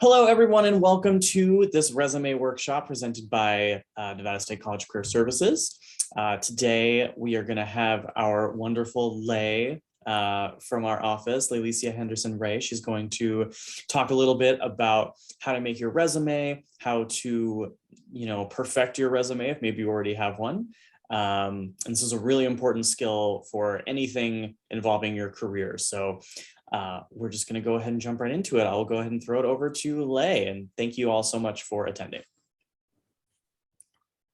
Hello, everyone, and welcome to this resume workshop presented by Nevada State College Career Services. Today, we are going to have our wonderful Lay from our office, Lalicia Henderson-Ray. She's going to talk a little bit about how to make your resume, how to, perfect your resume if maybe you already have one. And this is a really important skill for anything involving your career. So we're just going to go ahead and jump right into it. I'll go ahead and throw it over to Lay, and thank you all so much for attending.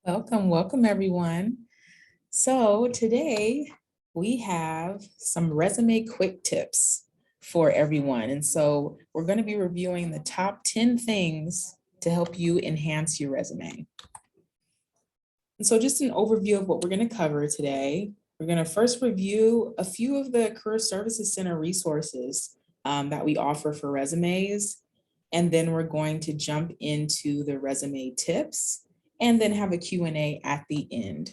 Welcome everyone. So today we have some resume quick tips for everyone. And so we're going to be reviewing the top 10 things to help you enhance your resume. And so just an overview of what we're going to cover today. We're going to first review a few of the Career Services Center resources that we offer for resumes. And then we're going to jump into the resume tips and then have a Q&A at the end.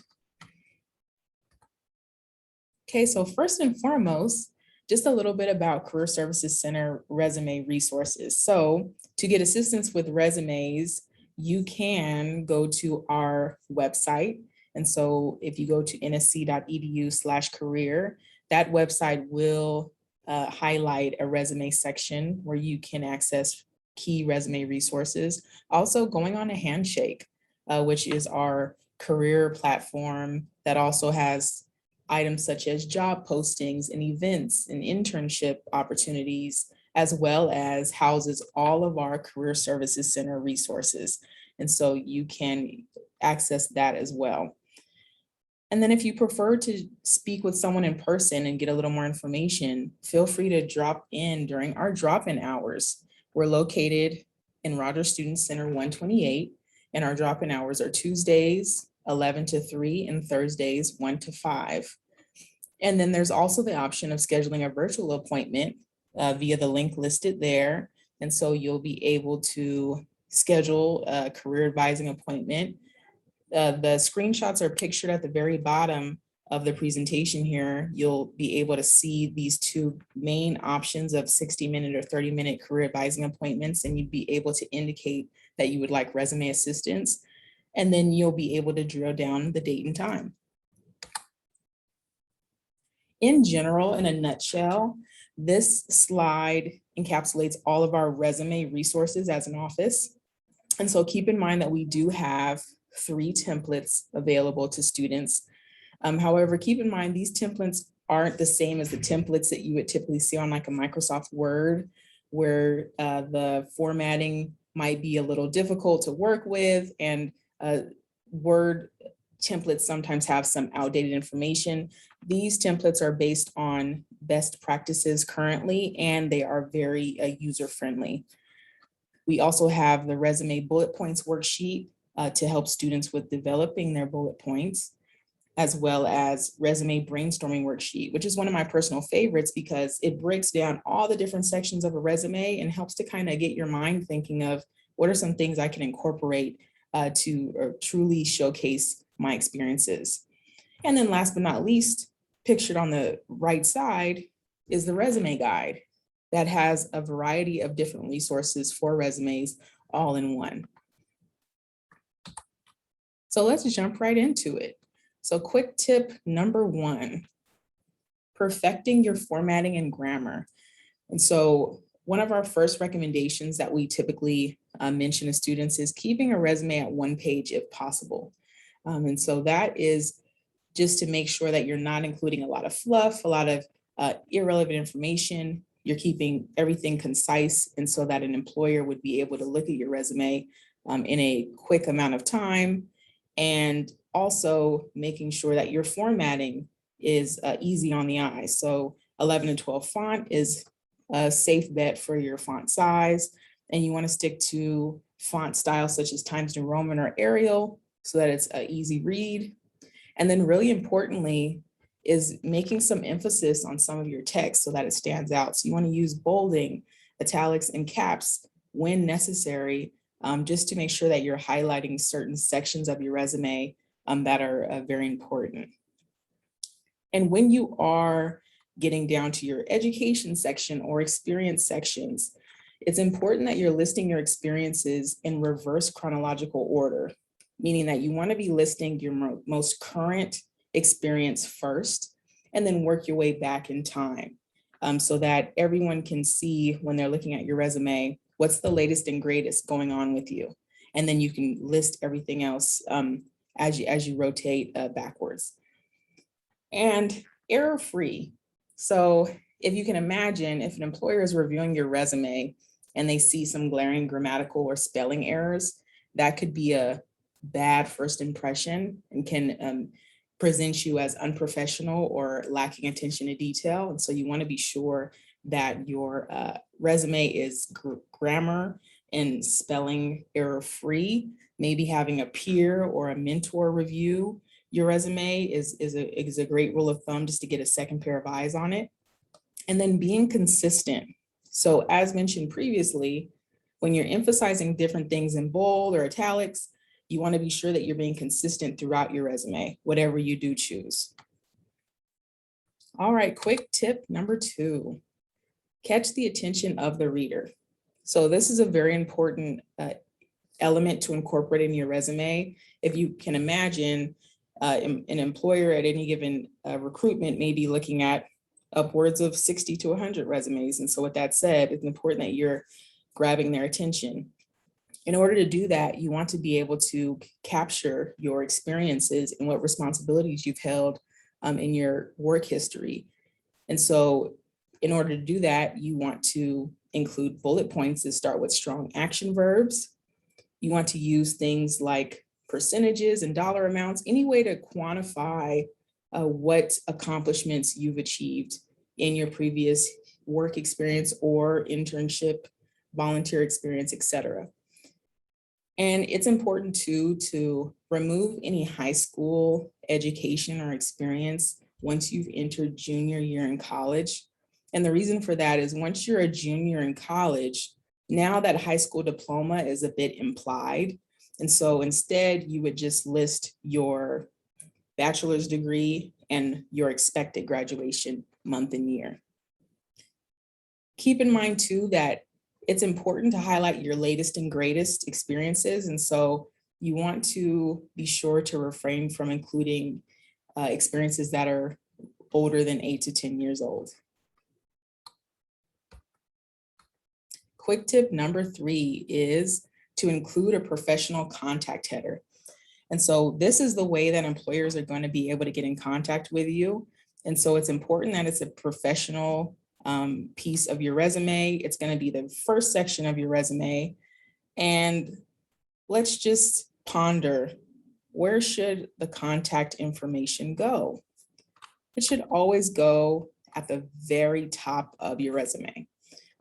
Okay, so first and foremost, just a little bit about Career Services Center resume resources. So to get assistance with resumes, you can go to our website. And so if you go to nsc.edu/career, that website will highlight a resume section where you can access key resume resources. Also going on a Handshake, which is our career platform that also has items such as job postings and events and internship opportunities, as well as houses all of our Career Services Center resources. And so you can access that as well. And then if you prefer to speak with someone in person and get a little more information, feel free to drop in during our drop-in hours. We're located in Rogers Student Center 128, and our drop-in hours are Tuesdays, 11 to 3, and Thursdays, 1 to 5. And then there's also the option of scheduling a virtual appointment via the link listed there. And so you'll be able to schedule a career advising appointment. The screenshots are pictured at the very bottom of the presentation here. You'll be able to see these two main options of 60-minute or 30-minute career advising appointments, and you'd be able to indicate that you would like resume assistance, and then you'll be able to drill down the date and time. In general, in a nutshell, this slide encapsulates all of our resume resources as an office. And so keep in mind that we do have 3 templates available to students. However, keep in mind these templates aren't the same as the templates that you would typically see on like a Microsoft Word, where the formatting might be a little difficult to work with, and Word templates sometimes have some outdated information. These templates are based on best practices currently, and they are very user-friendly. We also have the resume bullet points worksheet to help students with developing their bullet points, as well as resume brainstorming worksheet, which is one of my personal favorites because it breaks down all the different sections of a resume and helps to kind of get your mind thinking of what are some things I can incorporate to truly showcase my experiences. And then last but not least, pictured on the right side is the resume guide that has a variety of different resources for resumes all in one. So let's jump right into it. So quick tip number 1, perfecting your formatting and grammar. And so one of our first recommendations that we typically mention to students is keeping a resume at 1 page if possible. And so that is just to make sure that you're not including a lot of fluff, a lot of irrelevant information. You're keeping everything concise, and so that an employer would be able to look at your resume in a quick amount of time, and also making sure that your formatting is easy on the eye. So 11 and 12 font is a safe bet for your font size, and you want to stick to font styles such as Times New Roman or Arial so that it's an easy read. And then really importantly is making some emphasis on some of your text so that it stands out. So you want to use bolding, italics, and caps when necessary, just to make sure that you're highlighting certain sections of your resume that are very important. And when you are getting down to your education section or experience sections, It's important that you're listing your experiences in reverse chronological order, meaning that you want to be listing your most current experience first, and then work your way back in time, so that everyone can see when they're looking at your resume, what's the latest and greatest going on with you. And then you can list everything else as you rotate backwards. And error-free. So if you can imagine, if an employer is reviewing your resume and they see some glaring grammatical or spelling errors, that could be a bad first impression and can present you as unprofessional or lacking attention to detail. And so you want to be sure that your resume is grammar and spelling error-free. Maybe having a peer or a mentor review your resume is a great rule of thumb, just to get a second pair of eyes on it. And then being consistent. So as mentioned previously, when you're emphasizing different things in bold or italics, you want to be sure that you're being consistent throughout your resume, whatever you do choose. All right, quick tip number 2, catch the attention of the reader. So this is a very important element to incorporate in your resume. If you can imagine, an employer at any given recruitment may be looking at upwards of 60 to 100 resumes. And so with that said, it's important that you're grabbing their attention. In order to do that, you want to be able to capture your experiences and what responsibilities you've held in your work history. And so in order to do that, you want to include bullet points that start with strong action verbs. You want to use things like percentages and dollar amounts, any way to quantify what accomplishments you've achieved in your previous work experience or internship, volunteer experience, etc. And it's important too to remove any high school education or experience once you've entered junior year in college. And the reason for that is once you're a junior in college, now that high school diploma is a bit implied. And so instead, you would just list your bachelor's degree and your expected graduation month and year. Keep in mind too that it's important to highlight your latest and greatest experiences. And so you want to be sure to refrain from including experiences that are older than 8 to 10 years old. Quick tip number 3 is to include a professional contact header. And so this is the way that employers are going to be able to get in contact with you. And so it's important that it's a professional piece of your resume. It's going to be the first section of your resume. And let's just ponder, where should the contact information go? It should always go at the very top of your resume.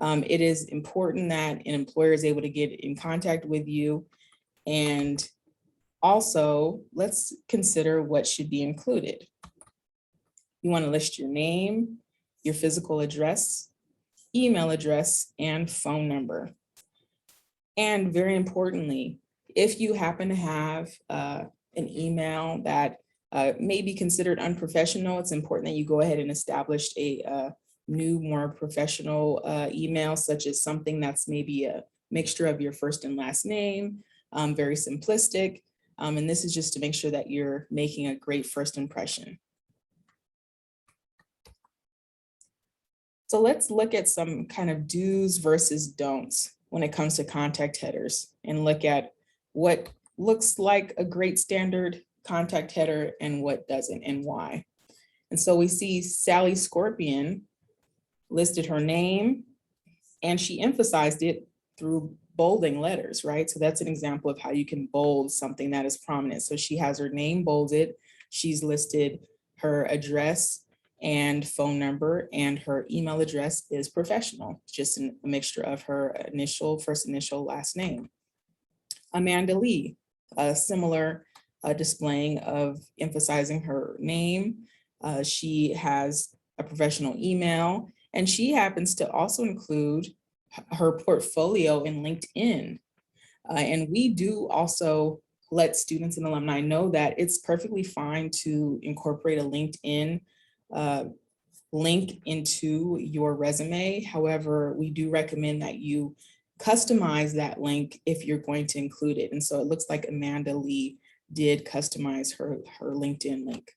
It is important that an employer is able to get in contact with you. And also, let's consider what should be included. You want to list your name, your physical address, email address, and phone number. And very importantly, if you happen to have an email that may be considered unprofessional, it's important that you go ahead and establish a new, more professional email, such as something that's maybe a mixture of your first and last name, very simplistic. And this is just to make sure that you're making a great first impression. So let's look at some kind of do's versus don'ts when it comes to contact headers and look at what looks like a great standard contact header and what doesn't and why. And so we see Sally Scorpion listed her name and she emphasized it through bolding letters, right? So that's an example of how you can bold something that is prominent. So she has her name bolded, she's listed her address and phone number, and her email address is professional, just a mixture of her first initial, last name. Amanda Lee, a similar displaying of emphasizing her name. She has a professional email, and she happens to also include her portfolio in LinkedIn. And we do also let students and alumni know that it's perfectly fine to incorporate a LinkedIn link into your resume. However, we do recommend that you customize that link if you're going to include it. And so it looks like Amanda Lee did customize her LinkedIn link.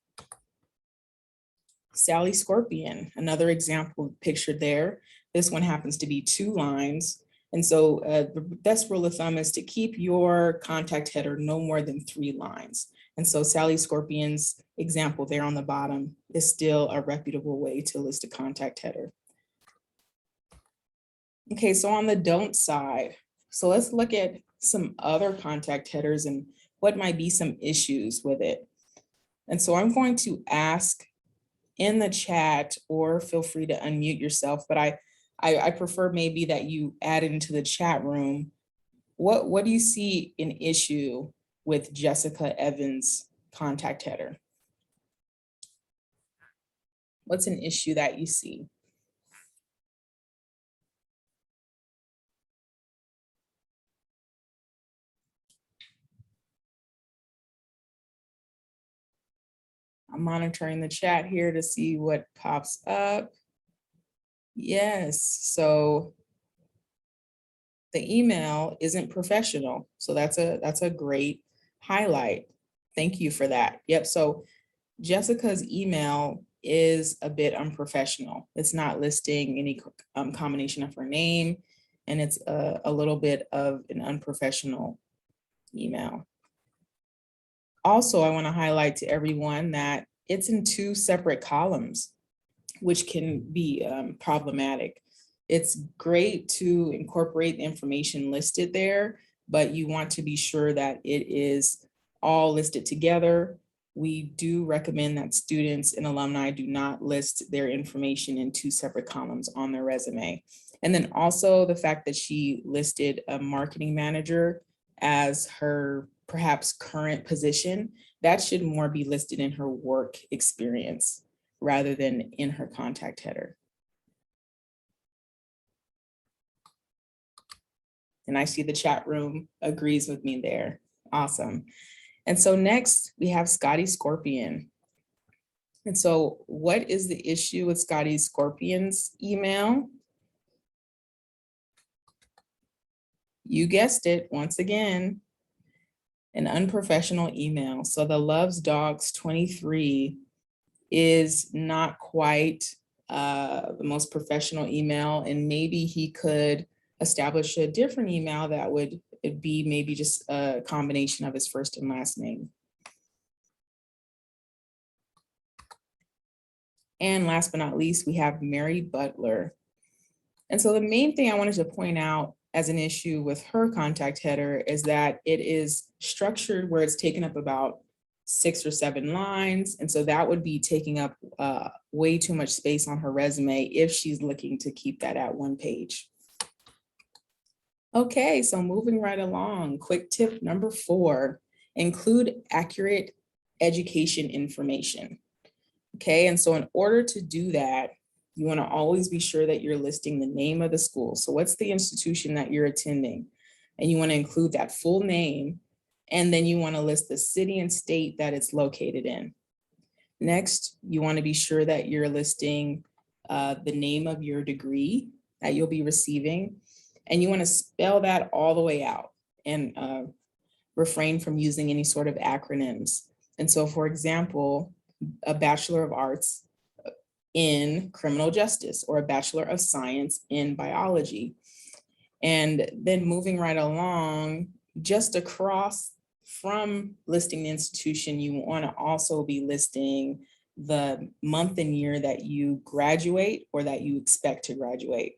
Sally Scorpion, another example pictured there. This one happens to be 2 lines. And so the best rule of thumb is to keep your contact header no more than 3 lines. And so Sally Scorpion's example there on the bottom is still a reputable way to list a contact header. Okay, so on the don't side, so let's look at some other contact headers and what might be some issues with it. And so I'm going to ask in the chat, or feel free to unmute yourself, but I prefer maybe that you add it into the chat room. What do you see an issue with Jessica Evans' contact header? What's an issue that you see? I'm monitoring the chat here to see what pops up. Yes, so the email isn't professional. So that's a great highlight. Thank you for that. Yep, so Jessica's email is a bit unprofessional. It's not listing any combination of her name, and it's a little bit of an unprofessional email. Also, I want to highlight to everyone that it's in 2 separate columns, which can be problematic. It's great to incorporate the information listed there, but you want to be sure that it is all listed together. We do recommend that students and alumni do not list their information in 2 separate columns on their resume. And then also the fact that she listed a marketing manager as her perhaps current position, that should more be listed in her work experience rather than in her contact header. And I see the chat room agrees with me there. Awesome. And so next we have Scotty Scorpion. And so what is the issue with Scotty Scorpion's email? You guessed it, once again, an unprofessional email. So the Loves Dogs 23 is not quite the most professional email, and maybe he could establish a different email that would be maybe just a combination of his first and last name. And last but not least, we have Mary Butler. And so the main thing I wanted to point out as an issue with her contact header is that it is structured where it's taken up about 6 or 7 lines. And so that would be taking up way too much space on her resume if she's looking to keep that at 1 page. Okay, so moving right along, quick tip number 4, include accurate education information. Okay, and so in order to do that, you want to always be sure that you're listing the name of the school. So what's the institution that you're attending? And you want to include that full name, and then you want to list the city and state that it's located in. Next, you want to be sure that you're listing the name of your degree that you'll be receiving, and you want to spell that all the way out and refrain from using any sort of acronyms. And so, for example, a Bachelor of Arts in Criminal Justice or a Bachelor of Science in Biology. And then moving right along, just across from listing the institution, you want to also be listing the month and year that you graduate or that you expect to graduate.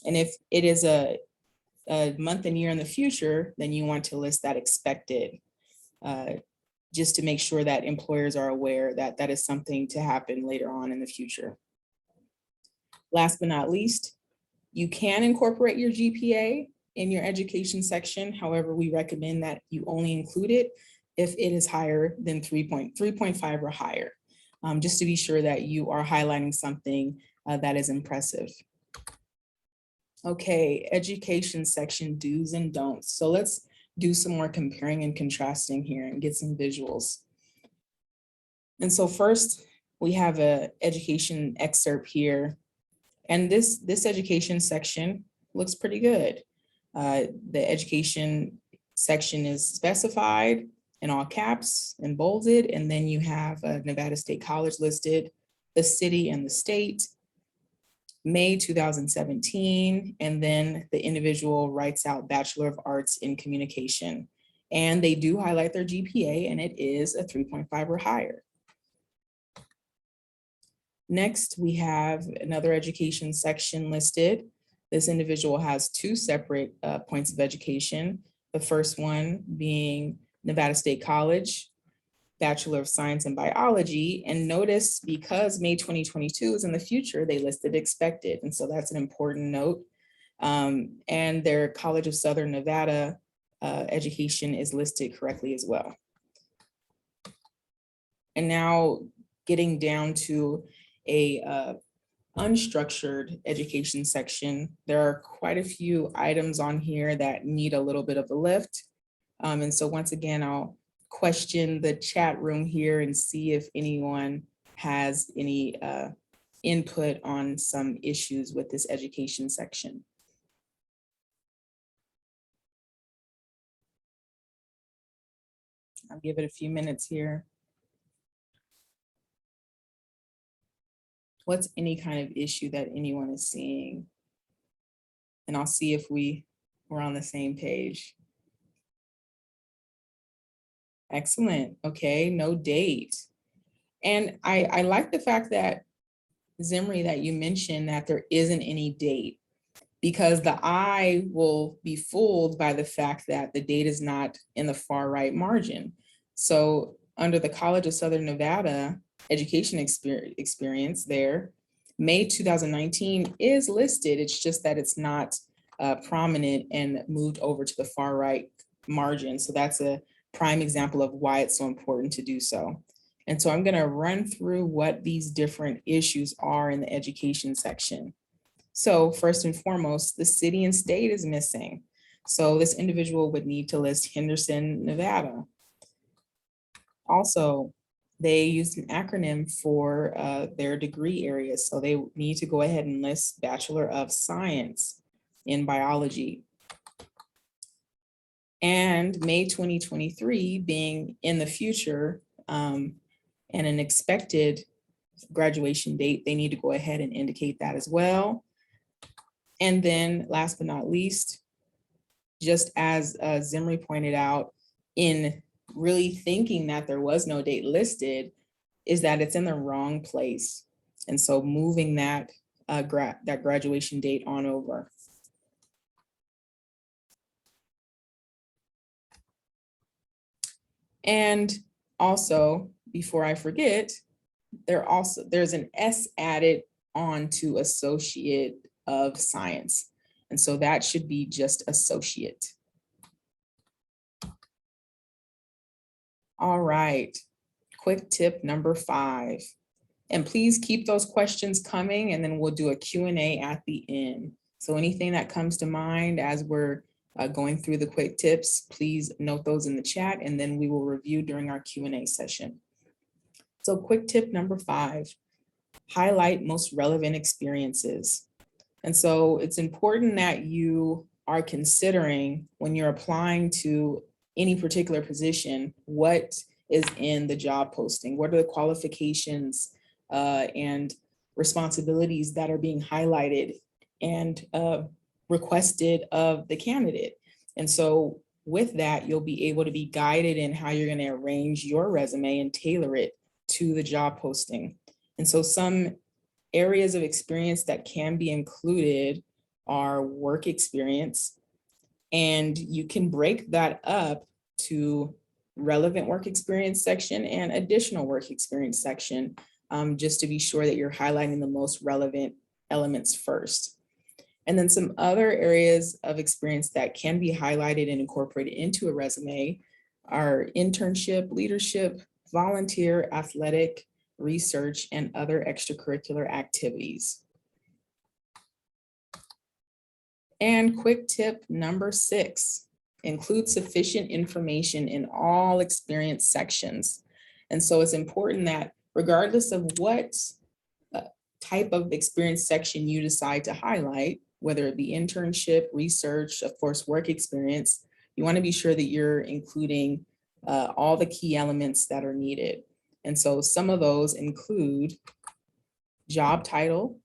And if it is a month and year in the future, then you want to list that expected, just to make sure that employers are aware that that is something to happen later on in the future. Last but not least, you can incorporate your GPA in your education section. However, we recommend that you only include it if it is higher than 3.5 or higher, just to be sure that you are highlighting something that is impressive. Okay, education section do's and don'ts. So let's do some more comparing and contrasting here and get some visuals. And so first, we have an education excerpt here. And this education section looks pretty good. The education section is specified in all caps and bolded, and then you have Nevada State College listed, the city and the state, May 2017, and then the individual writes out Bachelor of Arts in Communication. And they do highlight their GPA, and it is a 3.5 or higher. Next, we have another education section listed. This individual has two separate points of education. The first one being Nevada State College, Bachelor of Science in Biology. And notice, because May 2022 is in the future, they listed expected. And so that's an important note. And their College of Southern Nevada education is listed correctly as well. And now getting down to a unstructured education section, there are quite a few items on here that need a little bit of a lift. And so once again, I'll question the chat room here and see if anyone has any input on some issues with this education section. I'll give it a few minutes here. What's any kind of issue that anyone is seeing? And I'll see if we're on the same page. Excellent. Okay, no date. And I like the fact that, Zimri, that you mentioned that there isn't any date, because the eye will be fooled by the fact that the date is not in the far right margin. So under the College of Southern Nevada education experience there, May 2019 is listed. It's just that it's not prominent and moved over to the far right margin. So that's a prime example of why it's so important to do so. And so I'm going to run through what these different issues are in the education section. So first and foremost, the city and state is missing. So this individual would need to list Henderson, Nevada. Also, they used an acronym for their degree areas. So they need to go ahead and list Bachelor of Science in Biology. And May 2023 being in the future and an expected graduation date, they need to go ahead and indicate that as well. And then last but not least, just as Zimri pointed out, in really thinking that there was no date listed, is that it's in the wrong place. And so moving that graduation date on over. And also, before I forget, there's an S added on to Associate of Science. And so that should be just associate. All right, quick tip number 5. And please keep those questions coming, and then we'll do a Q&A at the end. So anything that comes to mind as we're going through the quick tips, please note those in the chat, and then we will review during our Q&A session. So quick tip number 5, highlight most relevant experiences. And so it's important that you are considering, when you're applying to any particular position, what is in the job posting? What are the qualifications and responsibilities that are being highlighted and requested of the candidate? And so with that, you'll be able to be guided in how you're going to arrange your resume and tailor it to the job posting. And so some areas of experience that can be included are work experience, and you can break that up to relevant work experience section and additional work experience section, just to be sure that you're highlighting the most relevant elements first. And then some other areas of experience that can be highlighted and incorporated into a resume are internship, leadership, volunteer, athletic, research, and other extracurricular activities. And quick tip number 6, include sufficient information in all experience sections. And so it's important that regardless of what type of experience section you decide to highlight, whether it be internship, research, of course, work experience, you want to be sure that you're including all the key elements that are needed. And so some of those include job title,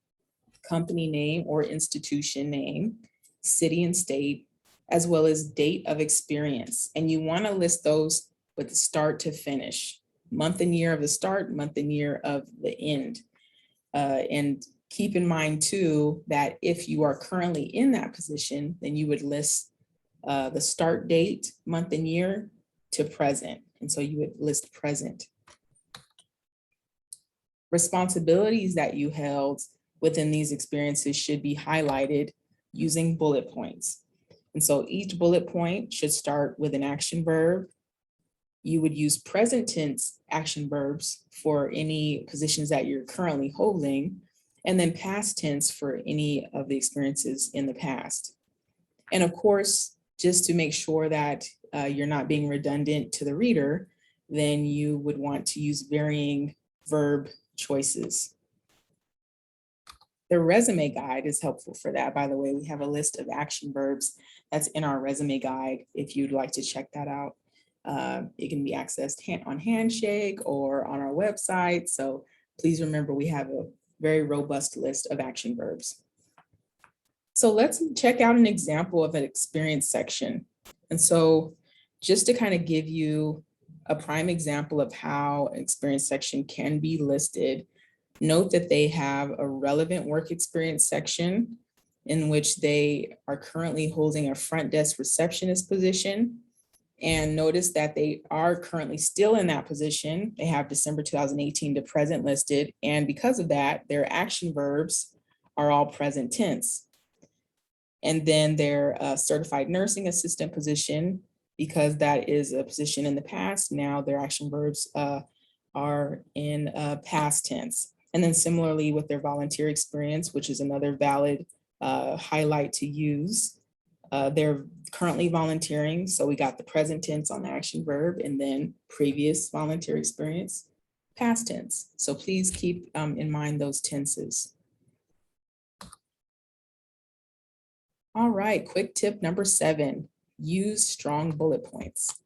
company name or institution name, city and state, as well as date of experience. And you want to list those with the start to finish, month and year of the start, month and year of the end. And keep in mind too, that if you are currently in that position, then you would list the start date, month and year to present. And so you would list present. Responsibilities that you held within these experiences should be highlighted using bullet points. And so each bullet point should start with an action verb. You would use present tense action verbs for any positions that you're currently holding, and then past tense for any of the experiences in the past. And of course, just to make sure that you're not being redundant to the reader, then you would want to use varying verb choices. The resume guide is helpful for that. By the way, we have a list of action verbs that's in our resume guide if you'd like to check that out. It can be accessed on Handshake or on our website. So please remember, we have a very robust list of action verbs. So let's check out an example of an experience section. And so just to kind of give you a prime example of how an experience section can be listed, note that they have a relevant work experience section in which they are currently holding a front desk receptionist position. And notice that they are currently still in that position. They have December 2018 to present listed. And because of that, their action verbs are all present tense. And then their certified nursing assistant position, because that is a position in the past, now their action verbs are in past tense. And then similarly with their volunteer experience, which is another valid highlight to use. They're currently volunteering. So we got the present tense on the action verb, and then previous volunteer experience, past tense. So please keep in mind those tenses. All right, quick tip number 7, use strong bullet points.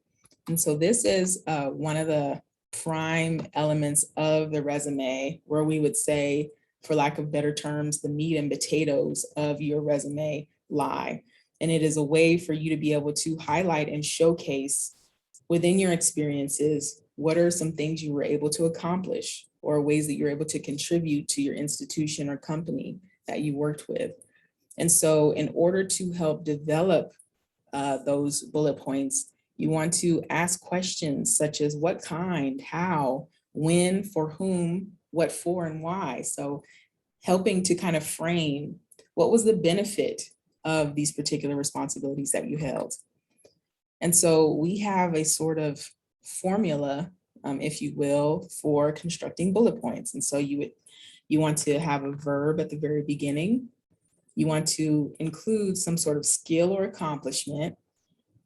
And so this is one of the prime elements of the resume, where we would say, for lack of better terms, the meat and potatoes of your resume lie. And it is a way for you to be able to highlight and showcase within your experiences, what are some things you were able to accomplish or ways that you're able to contribute to your institution or company that you worked with. And so in order to help develop those bullet points, you want to ask questions such as what kind, how, when, for whom, what for, and why. So helping to kind of frame what was the benefit of these particular responsibilities that you held. And so we have a sort of formula, if you will, for constructing bullet points. And so you want to have a verb at the very beginning. You want to include some sort of skill or accomplishment,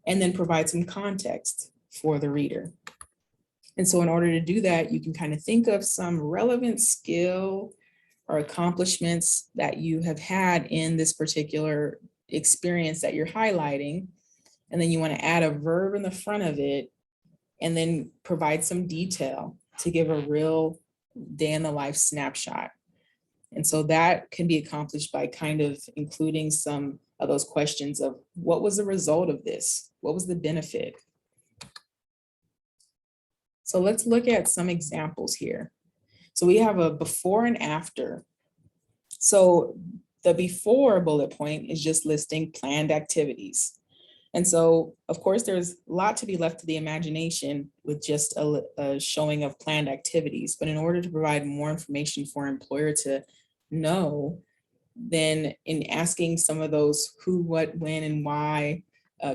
and then provide some context for the reader. And so in order to do that, you can kind of think of some relevant skill or accomplishments that you have had in this particular experience that you're highlighting. And then you want to add a verb in the front of it, and then provide some detail to give a real day in the life snapshot. And so that can be accomplished by kind of including some of those questions of what was the result of this? What was the benefit? So let's look at some examples here. So we have a before and after. So the before bullet point is just listing planned activities. And so, of course, there's a lot to be left to the imagination with just a showing of planned activities. But in order to provide more information for an employer to know, then in asking some of those who, what, when, and why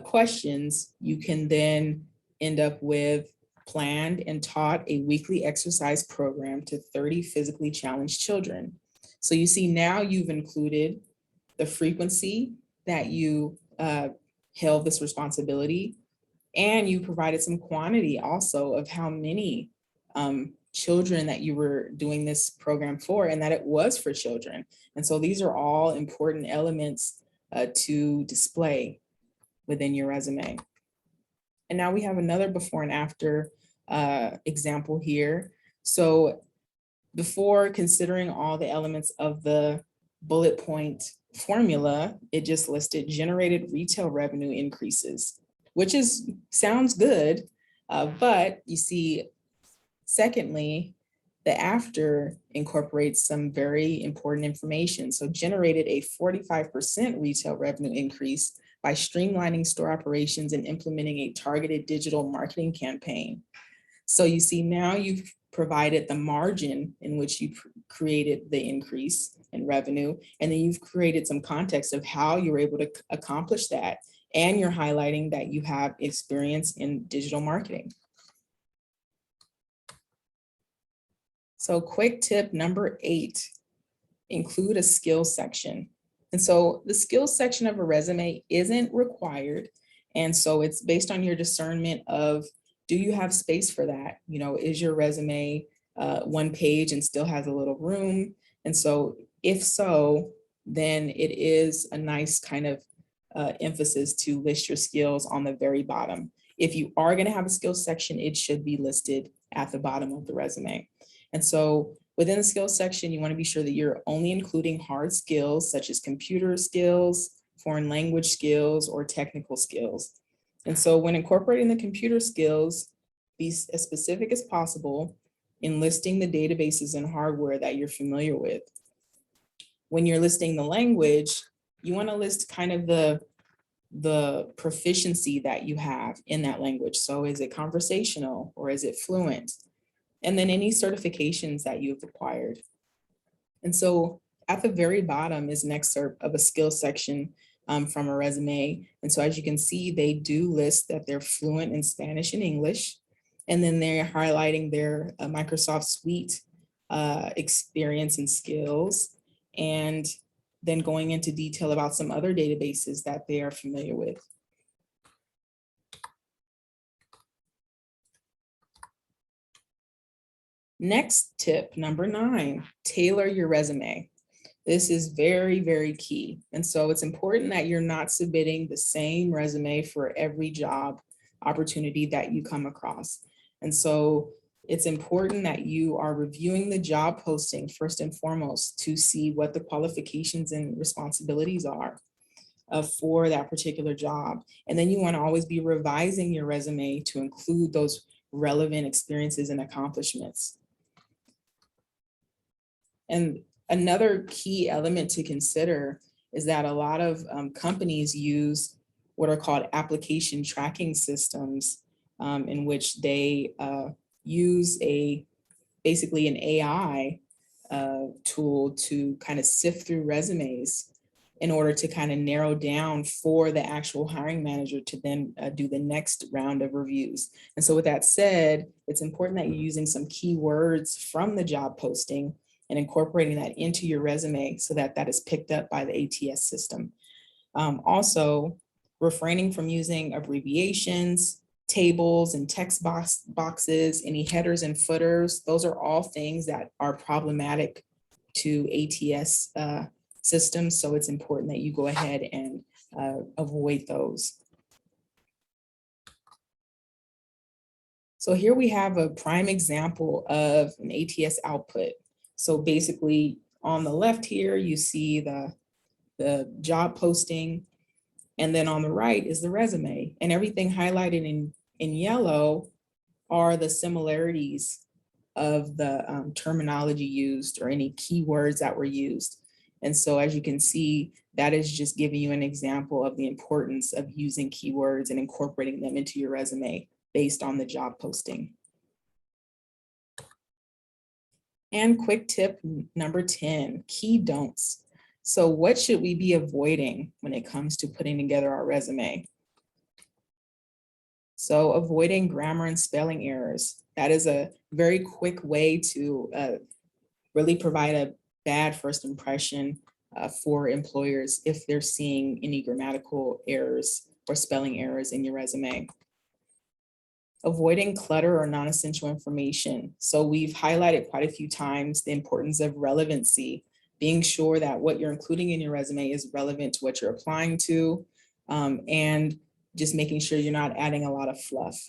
questions, you can then end up with planned and taught a weekly exercise program to 30 physically challenged children. So you see now you've included the frequency that you held this responsibility, and you provided some quantity also of how many children that you were doing this program for, and that it was for children. And so these are all important elements to display within your resume. And now we have another before and after example here. So before considering all the elements of the bullet point formula, it just listed generated retail revenue increases, which sounds good, but you see, secondly, the after incorporates some very important information. So generated a 45% retail revenue increase by streamlining store operations and implementing a targeted digital marketing campaign. So you see, now you've provided the margin in which you created the increase in revenue, and then you've created some context of how you're able to accomplish that. And you're highlighting that you have experience in digital marketing. So quick tip number 8, include a skills section. And so the skills section of a resume isn't required. And so it's based on your discernment of, do you have space for that? You know, is your resume one page and still has a little room? And so if so, then it is a nice kind of emphasis to list your skills on the very bottom. If you are going to have a skills section, it should be listed at the bottom of the resume. And so within the skills section, you want to be sure that you're only including hard skills such as computer skills, foreign language skills, or technical skills. And so when incorporating the computer skills, be as specific as possible in listing the databases and hardware that you're familiar with. When you're listing the language, you want to list kind of the proficiency that you have in that language. So is it conversational or is it fluent? And then any certifications that you've acquired. And so at the very bottom is an excerpt of a skills section from a resume. And so as you can see, they do list that they're fluent in Spanish and English. And then they're highlighting their Microsoft Suite experience and skills, and then going into detail about some other databases that they are familiar with. Next tip, number 9, tailor your resume. This is very, very key. And so it's important that you're not submitting the same resume for every job opportunity that you come across. And so it's important that you are reviewing the job posting first and foremost to see what the qualifications and responsibilities are for that particular job. And then you want to always be revising your resume to include those relevant experiences and accomplishments. And another key element to consider is that a lot of companies use what are called application tracking systems, in which they use basically an AI tool to kind of sift through resumes in order to kind of narrow down for the actual hiring manager to then do the next round of reviews. And so with that said, it's important that you're using some keywords from the job posting and incorporating that into your resume so that that is picked up by the ATS system. Also, refraining from using abbreviations, tables, and text boxes, any headers and footers. Those are all things that are problematic to ATS systems. So it's important that you go ahead and avoid those. So here we have a prime example of an ATS output. So basically on the left here, you see the job posting, and then on the right is the resume, and everything highlighted in yellow are the similarities of the terminology used or any keywords that were used. And so as you can see, that is just giving you an example of the importance of using keywords and incorporating them into your resume based on the job posting. And quick tip number 10, key don'ts. So what should we be avoiding when it comes to putting together our resume? So avoiding grammar and spelling errors. That is a very quick way to really provide a bad first impression for employers if they're seeing any grammatical errors or spelling errors in your resume. Avoiding clutter or non-essential information. So we've highlighted quite a few times the importance of relevancy, being sure that what you're including in your resume is relevant to what you're applying to, and just making sure you're not adding a lot of fluff.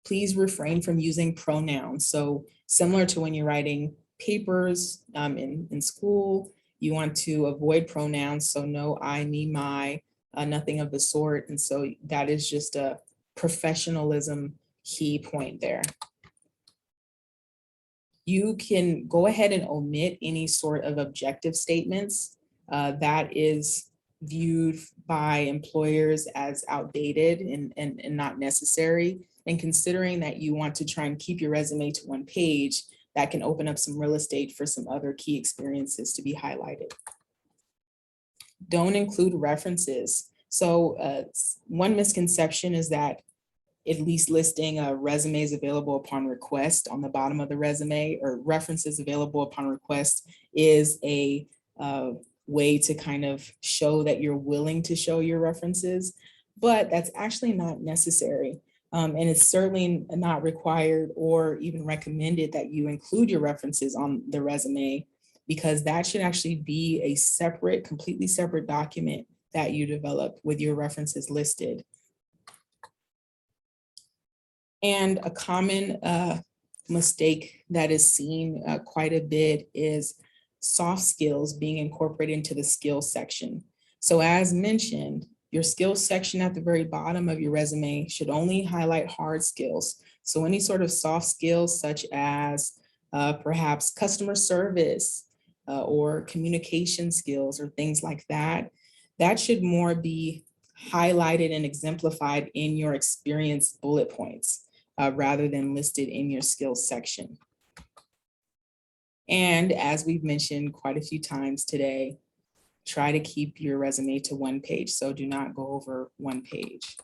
Please refrain from using pronouns. So similar to when you're writing papers in school, you want to avoid pronouns. So no I, me, my, nothing of the sort. And so that is just a professionalism key point there. You can go ahead and omit any sort of objective statements that is viewed by employers as outdated and not necessary. And considering that you want to try and keep your resume to one page, that can open up some real estate for some other key experiences to be highlighted. Don't include references. So one misconception is that at least listing resumes available upon request on the bottom of the resume, or references available upon request, is a way to kind of show that you're willing to show your references, but that's actually not necessary. And it's certainly not required or even recommended that you include your references on the resume, because that should actually be a separate, completely separate document that you develop with your references listed. And a common mistake that is seen quite a bit is soft skills being incorporated into the skills section. So as mentioned, your skills section at the very bottom of your resume should only highlight hard skills. So any sort of soft skills, such as perhaps customer service or communication skills or things like that, that should more be highlighted and exemplified in your experience bullet points rather than listed in your skills section. And as we've mentioned quite a few times today, try to keep your resume to one page. So do not go over one page.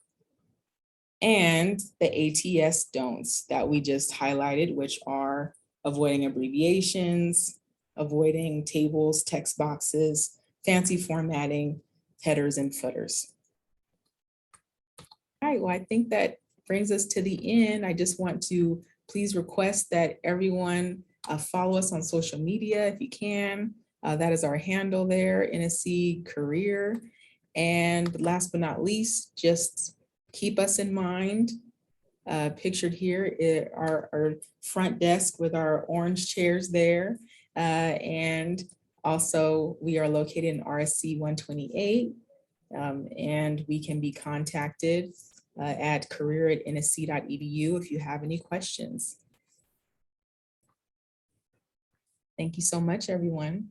And the ATS don'ts that we just highlighted, which are avoiding abbreviations, avoiding tables, text boxes, fancy formatting, headers and footers. All right, well, I think that brings us to the end. I just want to please request that everyone follow us on social media if you can. That is our handle there, NSC Career. And last but not least, just keep us in mind. Pictured here are our front desk with our orange chairs there. And also we are located in RSC 128. And we can be contacted at career@nsc.edu if you have any questions. Thank you so much, everyone.